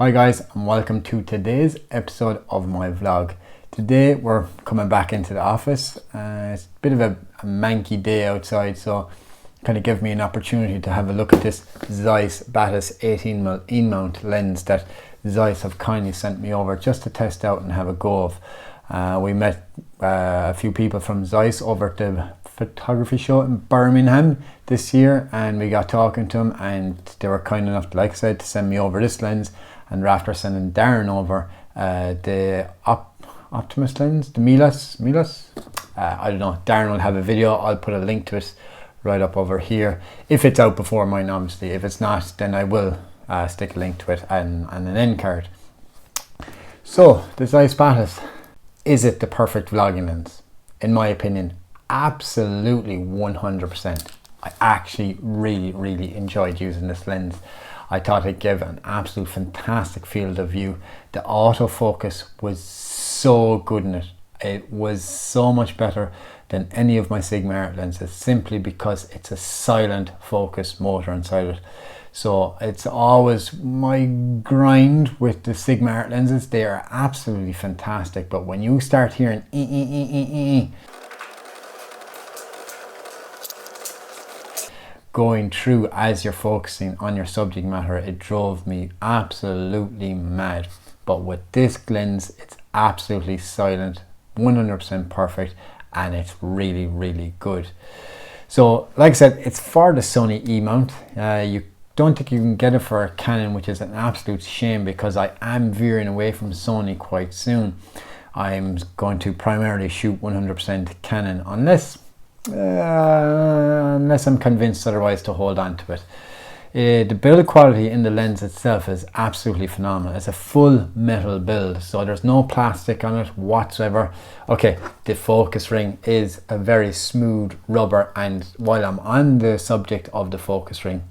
Hi guys, and welcome to today's episode of my vlog. Today we're coming back into the office. It's a bit of a manky day outside, so kind of give me an opportunity to have a look at this Zeiss Batis 18mm E-mount lens that Zeiss have kindly sent me over just to test out and have a go of. We met a few people from Zeiss over at the photography show in Birmingham this year, and we got talking to them, and they were kind enough, like I said, to send me over this lens. And after sending Darren over the Optimus lens, the Milos, I don't know, Darren will have a video. I'll put a link to it right up over here if it's out before mine, obviously. If it's not, then I will stick a link to it and an end card. So the Zeiss Batis, is it the perfect vlogging lens? In my opinion, absolutely 100%. I actually really enjoyed using this lens. I thought it gave an absolute fantastic field of view. The autofocus was so good in it. It was so much better than any of my Sigma Art lenses, simply because it's a silent focus motor inside it. So it's always my grind with the Sigma Art lenses. They are absolutely fantastic, but when you start hearing going through as you're focusing on your subject matter, it drove me absolutely mad. But with this lens, it's absolutely silent, 100% perfect, and it's really good. So like I said, it's for the Sony E-mount. You don't think you can get it for a Canon, which is an absolute shame, because I am veering away from Sony quite soon. I'm going to primarily shoot 100% Canon, unless I'm convinced otherwise to hold on to it. The build quality in the lens itself is absolutely phenomenal. It's a full metal build, so there's no plastic on it whatsoever. Okay, the focus ring is a very smooth rubber, and while I'm on the subject of the focus ring,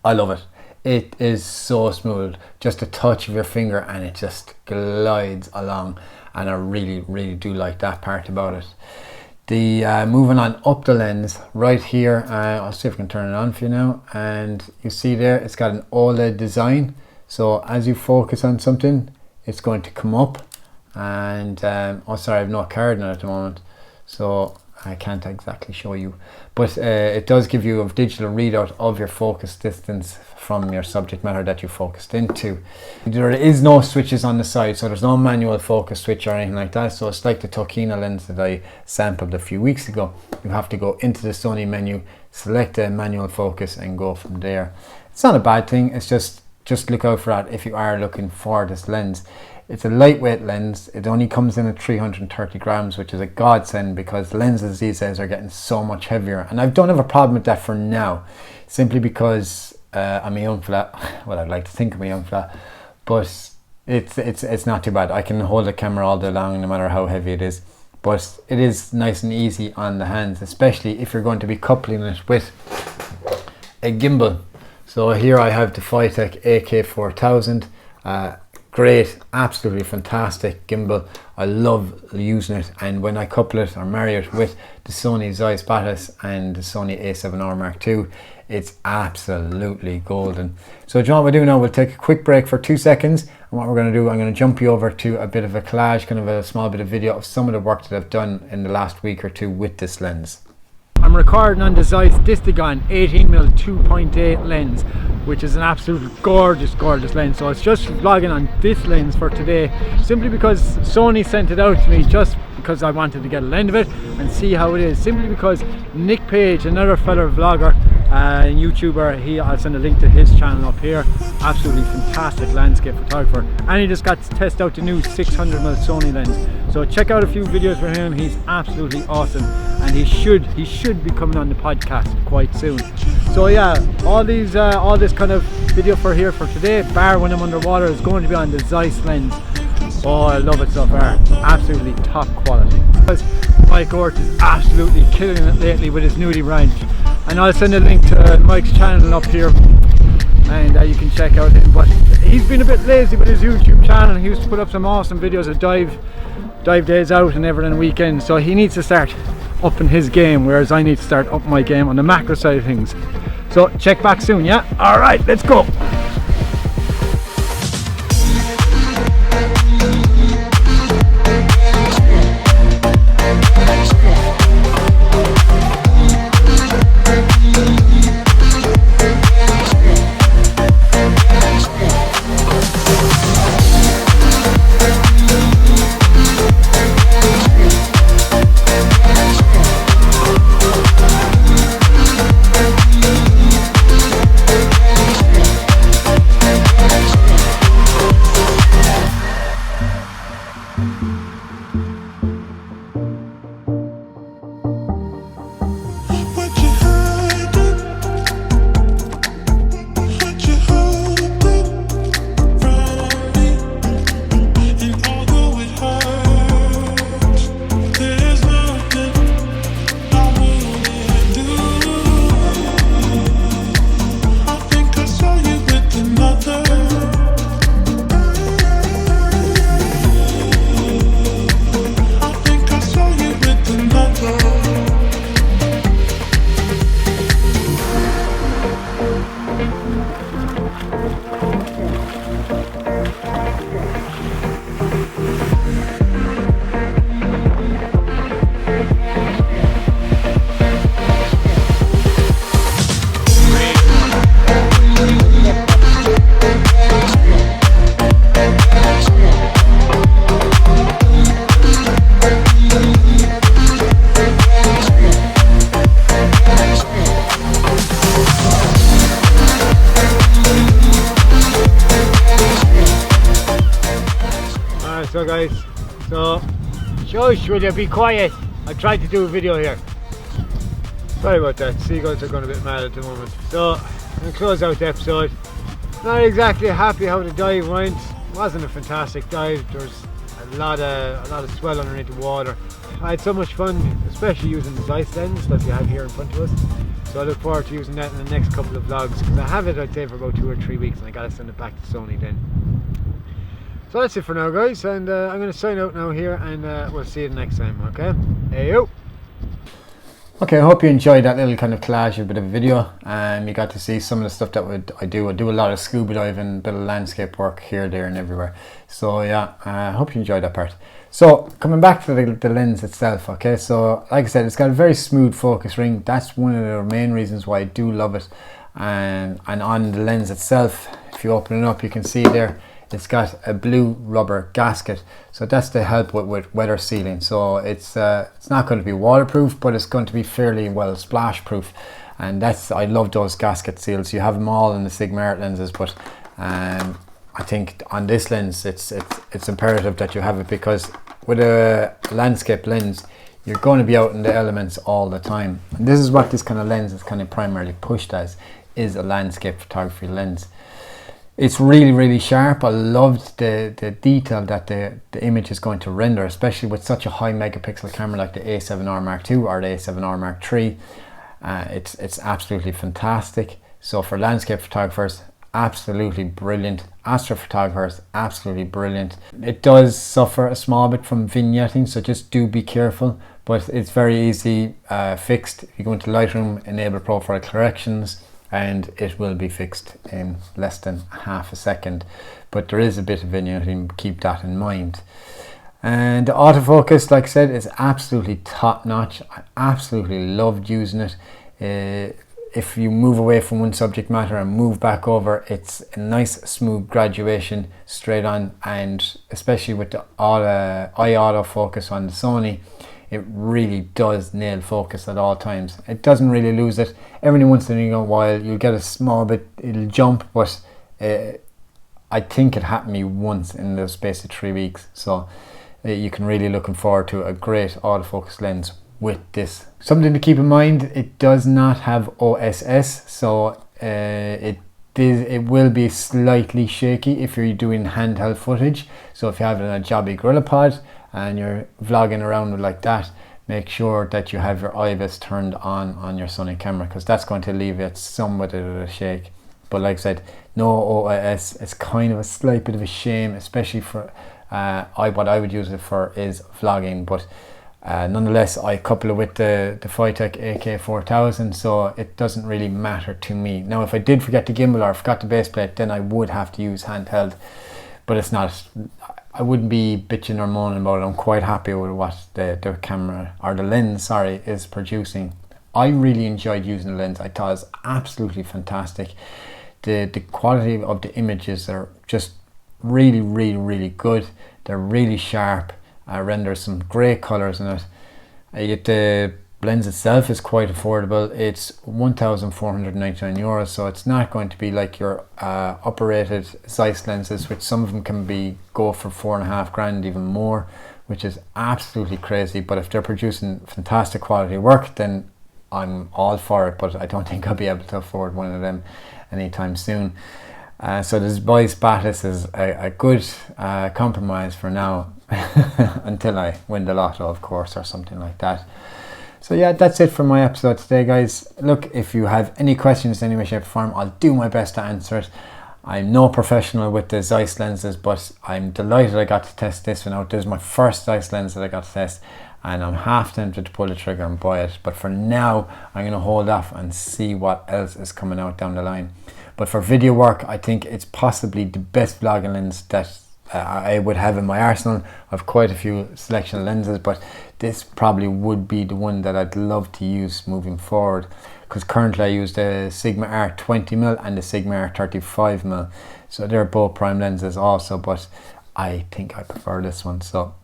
I love it. It is so smooth, just a touch of your finger and it just glides along, and I really do like that part about it. The moving on up the lens right here, I'll see if I can turn it on for you now, and you see there it's got an OLED design, so as you focus on something it's going to come up, and oh sorry, I have no card in it at the moment, so I can't exactly show you, but it does give you a digital readout of your focus distance from your subject matter that you focused into. There is no switches on the side, so there's no manual focus switch or anything like that, so it's like the Tokina lens that I sampled a few weeks ago. You have to go into the Sony menu, select a manual focus and go from there. It's not a bad thing, it's just look out for that if you are looking for this lens. It's a lightweight lens. It only comes in at 330 grams, which is a godsend, because lenses these days are getting so much heavier, and I don't have a problem with that for now, simply because I'm a young fella. Well, I'd like to think I'm a young fella, but it's not too bad. I can hold the camera all day long no matter how heavy it is, but it is nice and easy on the hands, especially if you're going to be coupling it with a gimbal. So here I have the Phytech AK4000. Great, absolutely fantastic gimbal. I love using it, and when I couple it or marry it with the Sony Zeiss Batis and the Sony A7R Mark II, it's absolutely golden. So do you know what we'll do now? We'll take a quick break for 2 seconds, and what we're going to do, I'm going to jump you over to a bit of a collage, kind of a small bit of video of some of the work that I've done in the last week or two with this lens. I'm recording on the Zeiss Distagon 18mm 2.8 lens, which is an absolute gorgeous lens. So it's just vlogging on this lens for today, simply because Sony sent it out to me, just because I wanted to get a lens of it and see how it is. Simply because Nick Page, another fellow vlogger and YouTuber, I'll send a link to his channel up here. Absolutely fantastic landscape photographer, and he just got to test out the new 600mm Sony lens. So check out a few videos for him. He's absolutely awesome, and he should be coming on the podcast quite soon. So yeah, all this kind of video for today, bar when I'm underwater, is going to be on the Zeiss lens. Oh, I love it so far. Absolutely top quality. Because Mike Ort is absolutely killing it lately with his nudie ranch, and I'll send a link to Mike's channel up here, and you can check out him. But he's been a bit lazy with his YouTube channel. He used to put up some awesome videos of dive days out and everything weekends, so he needs to start upping his game, whereas I need to start up my game on the macro side of things. So check back soon, yeah? Alright, let's go! So guys, so shush, will you be quiet? I tried to do a video here. Sorry about that, seagulls are going a bit mad at the moment. So I'm going to close out the episode. Not exactly happy how the dive went. It wasn't a fantastic dive. There's a lot of swell underneath the water. I had so much fun, especially using the Zeiss lens that we have here in front of us. So I look forward to using that in the next couple of vlogs, because I have it, I'd say, for about 2 or 3 weeks, and I gotta send it back to Sony then. So that's it for now, guys, and I'm going to sign out now here, and we'll see you next time, okay? Hey yo! Okay, I hope you enjoyed that little kind of collage, a bit of a video. You got to see some of the stuff that I do. I do a lot of scuba diving, a bit of landscape work here, there and everywhere. So yeah, I hope you enjoyed that part. So coming back to the lens itself, okay, so like I said, it's got a very smooth focus ring. That's one of the main reasons why I do love it. And on the lens itself, if you open it up, you can see there, it's got a blue rubber gasket, so that's to help with weather sealing. So it's not going to be waterproof, but it's going to be fairly well splash proof, and I love those gasket seals. You have them all in the Sigma Art lenses, but I think on this lens it's imperative that you have it, because with a landscape lens you're going to be out in the elements all the time, and this is what this kind of lens is kind of primarily pushed as, is a landscape photography lens. It's really sharp. I loved the detail that the image is going to render, especially with such a high megapixel camera like the A7R Mark II or the A7R Mark III. It's absolutely fantastic. So for landscape photographers, absolutely brilliant. Astrophotographers, absolutely brilliant. It does suffer a small bit from vignetting, so just do be careful, but it's very easy fixed. You go into Lightroom, enable profile corrections, and it will be fixed in less than half a second. But there is a bit of vignetting, keep that in mind. And the autofocus, like I said, is absolutely top notch. I absolutely loved using it. If you move away from one subject matter and move back over, it's a nice smooth graduation straight on, and especially with the eye autofocus on the Sony, it really does nail focus at all times. It doesn't really lose it. Every once in a while you'll get a small bit, it'll jump, but I think it happened to me once in the space of 3 weeks. So you can really looking forward to a great autofocus lens with this. Something to keep in mind, it does not have OSS, so it will be slightly shaky if you're doing handheld footage. So if you have it in a jobby GorillaPod and you're vlogging around with like that, make sure that you have your IBIS turned on your Sony camera, because that's going to alleviate somewhat of a shake. But like I said, no OIS. It's kind of a slight bit of a shame, especially for what I would use it for is vlogging. But nonetheless, I couple it with the Phytech AK4000, so it doesn't really matter to me. Now, if I did forget the gimbal or forgot the base plate, then I would have to use handheld. But it's not, I wouldn't be bitching or moaning about it. I'm quite happy with what the camera, or the lens, sorry, is producing. I really enjoyed using the lens. I thought it was absolutely fantastic. The quality of the images are just really good. They're really sharp. Renders some great colors in it. Yet the lens itself is quite affordable. It's €1,499, so it's not going to be like your upper rated Zeiss lenses, which some of them can go for $4,500, even more, which is absolutely crazy. But if they're producing fantastic quality work, then I'm all for it, but I don't think I'll be able to afford one of them anytime soon. So the Zeiss Batis is a good compromise for now, until I win the lotto, of course, or something like that. So yeah, that's it for my episode today, guys. Look, if you have any questions in any way, shape or form, I'll do my best to answer it. I'm no professional with the Zeiss lenses, but I'm delighted I got to test this one out. This is my first Zeiss lens that I got to test, and I'm half tempted to pull the trigger and buy it. But for now, I'm going to hold off and see what else is coming out down the line. But for video work, I think it's possibly the best vlogging lens that I would have in my arsenal. I have quite a few selection of lenses, but this probably would be the one that I'd love to use moving forward, because currently I use the Sigma Art 20mm and the Sigma Art 35mm, so they're both prime lenses also, but I think I prefer this one. So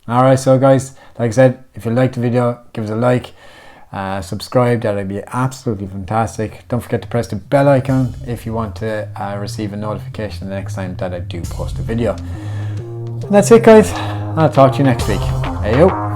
alright, so guys, like I said, if you liked the video, give us a like, subscribe, that would be absolutely fantastic. Don't forget to press the bell icon if you want to receive a notification the next time that I do post a video. That's it, guys. I'll talk to you next week. Hey yo.